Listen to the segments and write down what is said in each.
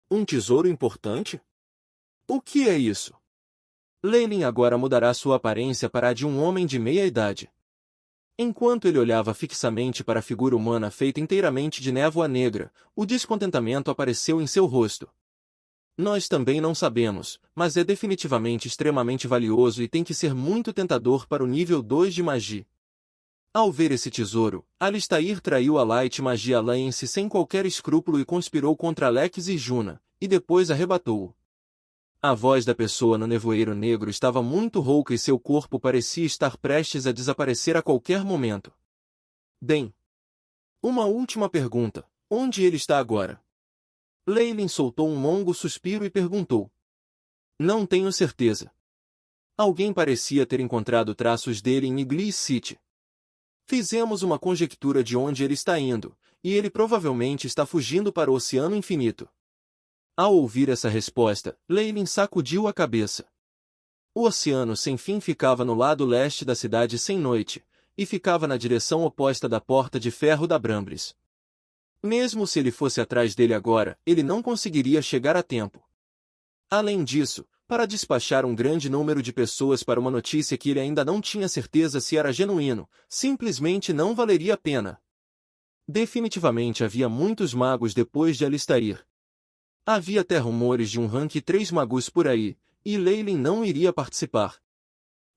Um tesouro importante? O que é isso? Leylin agora mudará sua aparência para a de um homem de meia-idade. Enquanto ele olhava fixamente para a figura humana feita inteiramente de névoa negra, o descontentamento apareceu em seu rosto. Nós também não sabemos, mas é definitivamente extremamente valioso e tem que ser muito tentador para o nível 2 de magia. Ao ver esse tesouro, Alistair traiu a Light Magia Alliance sem qualquer escrúpulo e conspirou contra Alex e Juna, e depois arrebatou-o. A voz da pessoa no nevoeiro negro estava muito rouca e seu corpo parecia estar prestes a desaparecer a qualquer momento. Bem. Uma última pergunta. Onde ele está agora? Leylin soltou um longo suspiro e perguntou. Não tenho certeza. Alguém parecia ter encontrado traços dele em Iglis City. Fizemos uma conjectura de onde ele está indo, e ele provavelmente está fugindo para o Oceano Infinito. Ao ouvir essa resposta, Leylin sacudiu a cabeça. O oceano sem fim ficava no lado leste da cidade sem noite, e ficava na direção oposta da Porta de Ferro da Brambris. Mesmo se ele fosse atrás dele agora, ele não conseguiria chegar a tempo. Além disso, para despachar um grande número de pessoas para uma notícia que ele ainda não tinha certeza se era genuíno, simplesmente não valeria a pena. Definitivamente havia muitos magos depois de Alistair. Havia até rumores de um rank 3 magus por aí, e Leylin não iria participar.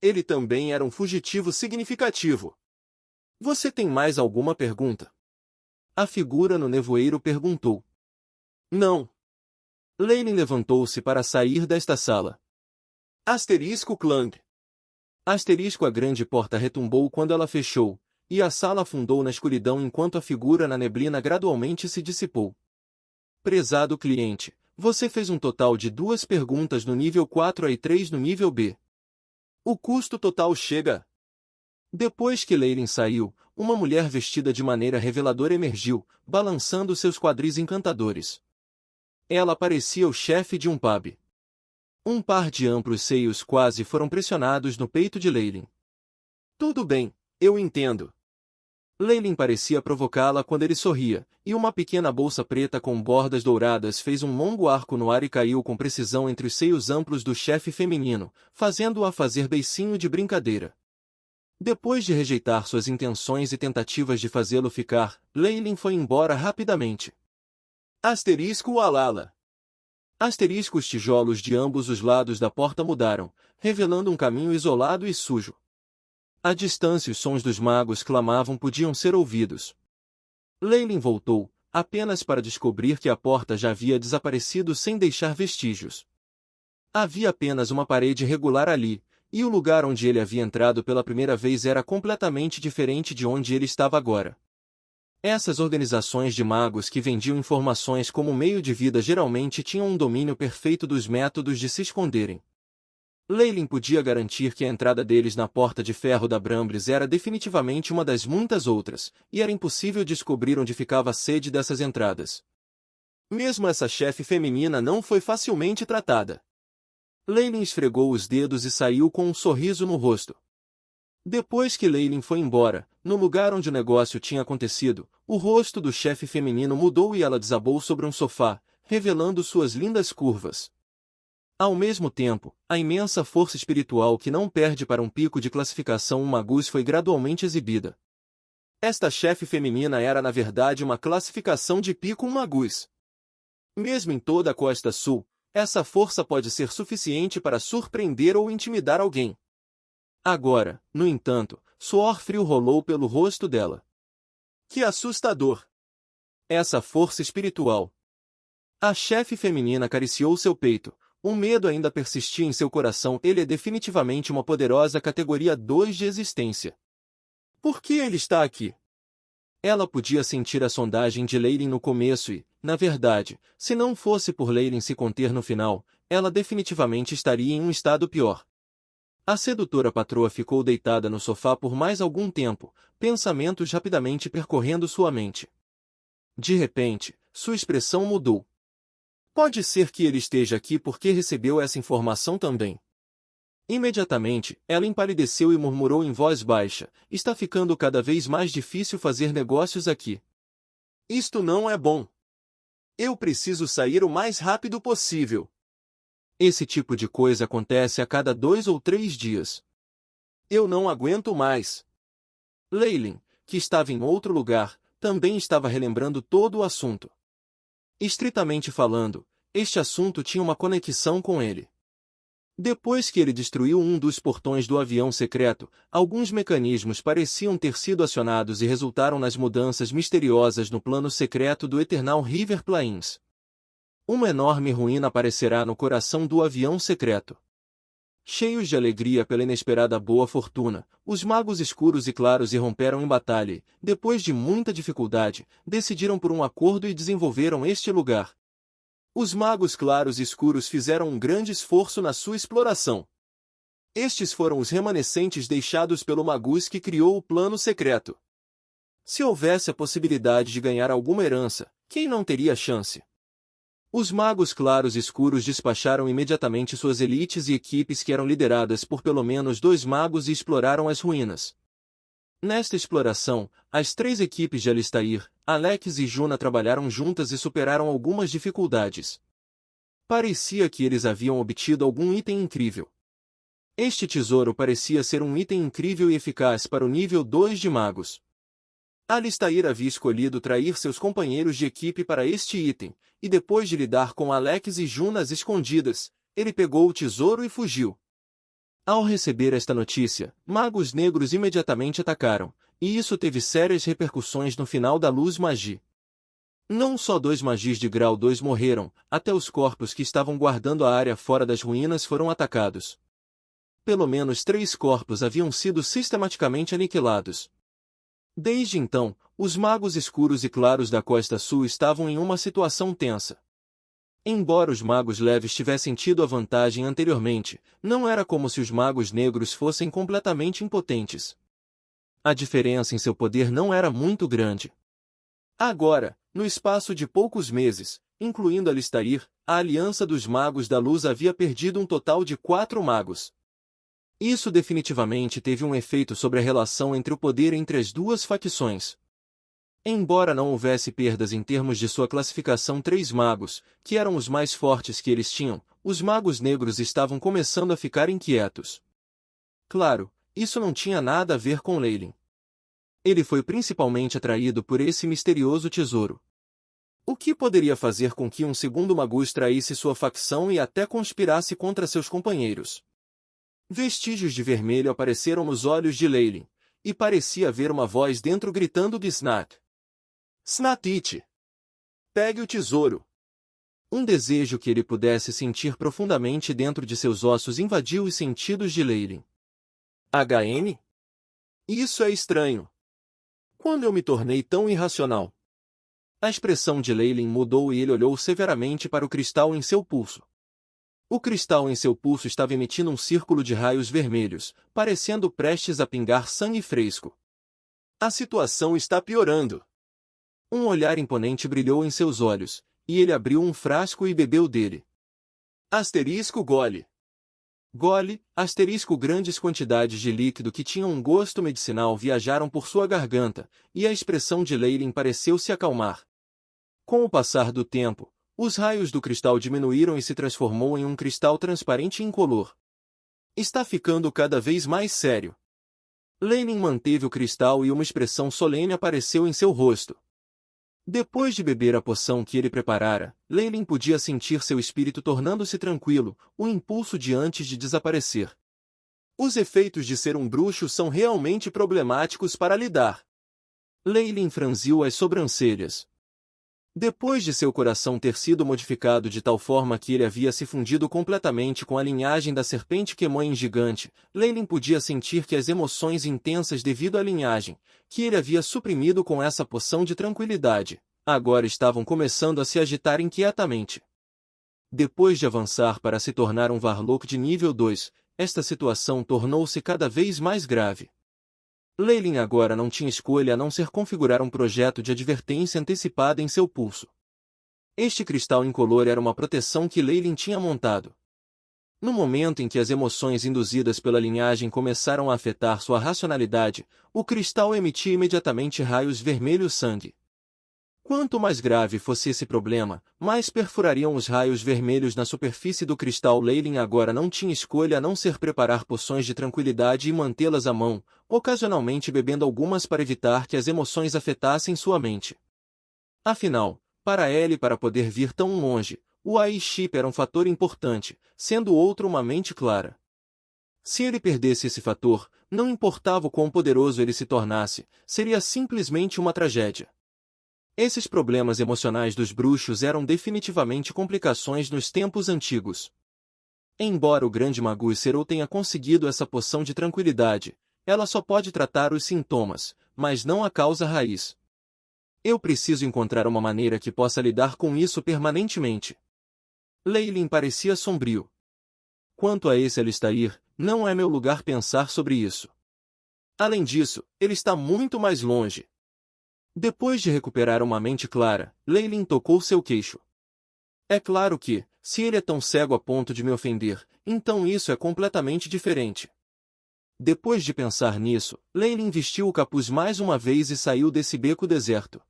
Ele também era um fugitivo significativo. Você tem mais alguma pergunta? A figura no nevoeiro perguntou. Não. Leylin levantou-se para sair desta sala. Asterisco clang. Asterisco a grande porta retumbou quando ela fechou, e a sala afundou na escuridão enquanto a figura na neblina gradualmente se dissipou. Prezado cliente, você fez um total de 2 perguntas no nível 4 e 3 no nível B. O custo total chega. Depois que Leylin saiu, uma mulher vestida de maneira reveladora emergiu, balançando seus quadris encantadores. Ela parecia o chefe de um pub. Um par de amplos seios quase foram pressionados no peito de Leylin. Tudo bem, eu entendo. Leylin parecia provocá-la quando ele sorria, e uma pequena bolsa preta com bordas douradas fez um longo arco no ar e caiu com precisão entre os seios amplos do chefe feminino, fazendo-a fazer beicinho de brincadeira. Depois de rejeitar suas intenções e tentativas de fazê-lo ficar, Leylin foi embora rapidamente. Asterisco Alala. Asterisco os tijolos de ambos os lados da porta mudaram, revelando um caminho isolado e sujo. À distância os sons dos magos clamavam podiam ser ouvidos. Leylin voltou, apenas para descobrir que a porta já havia desaparecido sem deixar vestígios. Havia apenas uma parede regular ali, e o lugar onde ele havia entrado pela primeira vez era completamente diferente de onde ele estava agora. Essas organizações de magos que vendiam informações como meio de vida geralmente tinham um domínio perfeito dos métodos de se esconderem. Leylin podia garantir que a entrada deles na Porta de Ferro da Brambris era definitivamente uma das muitas outras, e era impossível descobrir onde ficava a sede dessas entradas. Mesmo essa chefe feminina não foi facilmente tratada. Leylin esfregou os dedos e saiu com um sorriso no rosto. Depois que Leylin foi embora, no lugar onde o negócio tinha acontecido, o rosto do chefe feminino mudou e ela desabou sobre um sofá, revelando suas lindas curvas. Ao mesmo tempo, a imensa força espiritual que não perde para um pico de classificação magus foi gradualmente exibida. Esta chefe feminina era na verdade uma classificação de pico magus. Mesmo em toda a Costa Sul, essa força pode ser suficiente para surpreender ou intimidar alguém. Agora, no entanto, suor frio rolou pelo rosto dela. Que assustador! Essa força espiritual. A chefe feminina acariciou seu peito. O medo ainda persistia em seu coração. Ele é definitivamente uma poderosa categoria 2 de existência. Por que ele está aqui? Ela podia sentir a sondagem de Leylin no começo e, na verdade, se não fosse por Leylin se conter no final, ela definitivamente estaria em um estado pior. A sedutora patroa ficou deitada no sofá por mais algum tempo, pensamentos rapidamente percorrendo sua mente. De repente, sua expressão mudou. Pode ser que ele esteja aqui porque recebeu essa informação também. Imediatamente, ela empalideceu e murmurou em voz baixa, está ficando cada vez mais difícil fazer negócios aqui. Isto não é bom. Eu preciso sair o mais rápido possível. Esse tipo de coisa acontece a cada 2 ou 3 dias. Eu não aguento mais. Leyline, que estava em outro lugar, também estava relembrando todo o assunto. Estritamente falando, este assunto tinha uma conexão com ele. Depois que ele destruiu um dos portões do avião secreto, alguns mecanismos pareciam ter sido acionados e resultaram nas mudanças misteriosas no plano secreto do Eternal River Plains. Uma enorme ruína aparecerá no coração do avião secreto. Cheios de alegria pela inesperada boa fortuna, os magos escuros e claros irromperam em batalha e, depois de muita dificuldade, decidiram por um acordo e desenvolveram este lugar. Os magos claros e escuros fizeram um grande esforço na sua exploração. Estes foram os remanescentes deixados pelo Magus que criou o plano secreto. Se houvesse a possibilidade de ganhar alguma herança, quem não teria chance? Os magos claros e escuros despacharam imediatamente suas elites e equipes que eram lideradas por pelo menos 2 magos e exploraram as ruínas. Nesta exploração, as 3 equipes de Alistair, Alex e Juna trabalharam juntas e superaram algumas dificuldades. Parecia que eles haviam obtido algum item incrível. Este tesouro parecia ser um item incrível e eficaz para o nível 2 de magos. Alistair havia escolhido trair seus companheiros de equipe para este item, e depois de lidar com Alex e Juna às escondidas, ele pegou o tesouro e fugiu. Ao receber esta notícia, magos negros imediatamente atacaram, e isso teve sérias repercussões no final da Luz Magie. Não só 2 magis de grau 2 morreram, até os corpos que estavam guardando a área fora das ruínas foram atacados. Pelo menos 3 corpos haviam sido sistematicamente aniquilados. Desde então, os magos escuros e claros da Costa Sul estavam em uma situação tensa. Embora os magos leves tivessem tido a vantagem anteriormente, não era como se os magos negros fossem completamente impotentes. A diferença em seu poder não era muito grande. Agora, no espaço de poucos meses, incluindo Alistair, a Aliança dos Magos da Luz havia perdido um total de 4 magos. Isso definitivamente teve um efeito sobre a relação entre o poder entre as duas facções. Embora não houvesse perdas em termos de sua classificação 3 magos, que eram os mais fortes que eles tinham, os magos negros estavam começando a ficar inquietos. Claro, isso não tinha nada a ver com Leyline. Ele foi principalmente atraído por esse misterioso tesouro. O que poderia fazer com que um segundo Magus traísse sua facção e até conspirasse contra seus companheiros? Vestígios de vermelho apareceram nos olhos de Leyline, e parecia haver uma voz dentro gritando de Snat. Snatite! Pegue o tesouro! Um desejo que ele pudesse sentir profundamente dentro de seus ossos invadiu os sentidos de Leyline. HN? Isso é estranho. Quando eu me tornei tão irracional? A expressão de Leyline mudou e ele olhou severamente para o cristal em seu pulso. O cristal em seu pulso estava emitindo um círculo de raios vermelhos, parecendo prestes a pingar sangue fresco. A situação está piorando. Um olhar imponente brilhou em seus olhos, e ele abriu um frasco e bebeu dele. Asterisco gole. Gole, asterisco grandes quantidades de líquido que tinham um gosto medicinal viajaram por sua garganta, e a expressão de Leyline pareceu se acalmar. Com o passar do tempo, os raios do cristal diminuíram e se transformou em um cristal transparente e incolor. Está ficando cada vez mais sério. Leyline manteve o cristal e uma expressão solene apareceu em seu rosto. Depois de beber a poção que ele preparara, Leyline podia sentir seu espírito tornando-se tranquilo, o impulso de antes de desaparecer. Os efeitos de ser um bruxo são realmente problemáticos para lidar. Leyline franziu as sobrancelhas. Depois de seu coração ter sido modificado de tal forma que ele havia se fundido completamente com a linhagem da serpente Quemoin gigante, Leyline podia sentir que as emoções intensas devido à linhagem, que ele havia suprimido com essa poção de tranquilidade, agora estavam começando a se agitar inquietamente. Depois de avançar para se tornar um Varlock de nível 2, esta situação tornou-se cada vez mais grave. Leyline agora não tinha escolha a não ser configurar um projeto de advertência antecipada em seu pulso. Este cristal incolor era uma proteção que Leyline tinha montado. No momento em que as emoções induzidas pela linhagem começaram a afetar sua racionalidade, o cristal emitia imediatamente raios vermelhos sangue. Quanto mais grave fosse esse problema, mais perfurariam os raios vermelhos na superfície do cristal. Leyline agora não tinha escolha a não ser preparar poções de tranquilidade e mantê-las à mão, ocasionalmente bebendo algumas para evitar que as emoções afetassem sua mente. Afinal, para ela e para poder vir tão longe, o AI-chip era um fator importante, sendo o outro uma mente clara. Se ele perdesse esse fator, não importava o quão poderoso ele se tornasse, seria simplesmente uma tragédia. Esses problemas emocionais dos bruxos eram definitivamente complicações nos tempos antigos. Embora o grande mago Serou tenha conseguido essa poção de tranquilidade, ela só pode tratar os sintomas, mas não a causa raiz. Eu preciso encontrar uma maneira que possa lidar com isso permanentemente. Leyline parecia sombrio. Quanto a esse Alistair, não é meu lugar pensar sobre isso. Além disso, ele está muito mais longe. Depois de recuperar uma mente clara, Leyline tocou seu queixo. É claro que, se ele é tão cego a ponto de me ofender, então isso é completamente diferente. Depois de pensar nisso, Leyline vestiu o capuz mais uma vez e saiu desse beco deserto.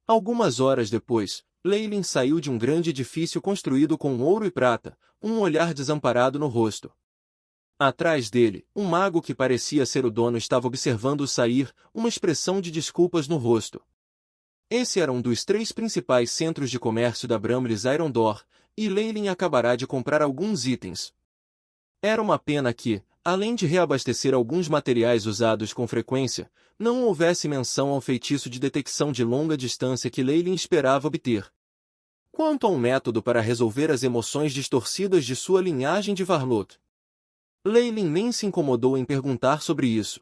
Algumas horas depois, Leyline saiu de um grande edifício construído com ouro e prata, um olhar desamparado no rosto. Atrás dele, um mago que parecia ser o dono estava observando-o sair, uma expressão de desculpas no rosto. Esse era um dos 3 principais centros de comércio da Brambles Irondor, e Leyline acabará de comprar alguns itens. Era uma pena que, além de reabastecer alguns materiais usados com frequência, não houvesse menção ao feitiço de detecção de longa distância que Leyline esperava obter. Quanto a um método para resolver as emoções distorcidas de sua linhagem de Varlock, Leyline nem se incomodou em perguntar sobre isso.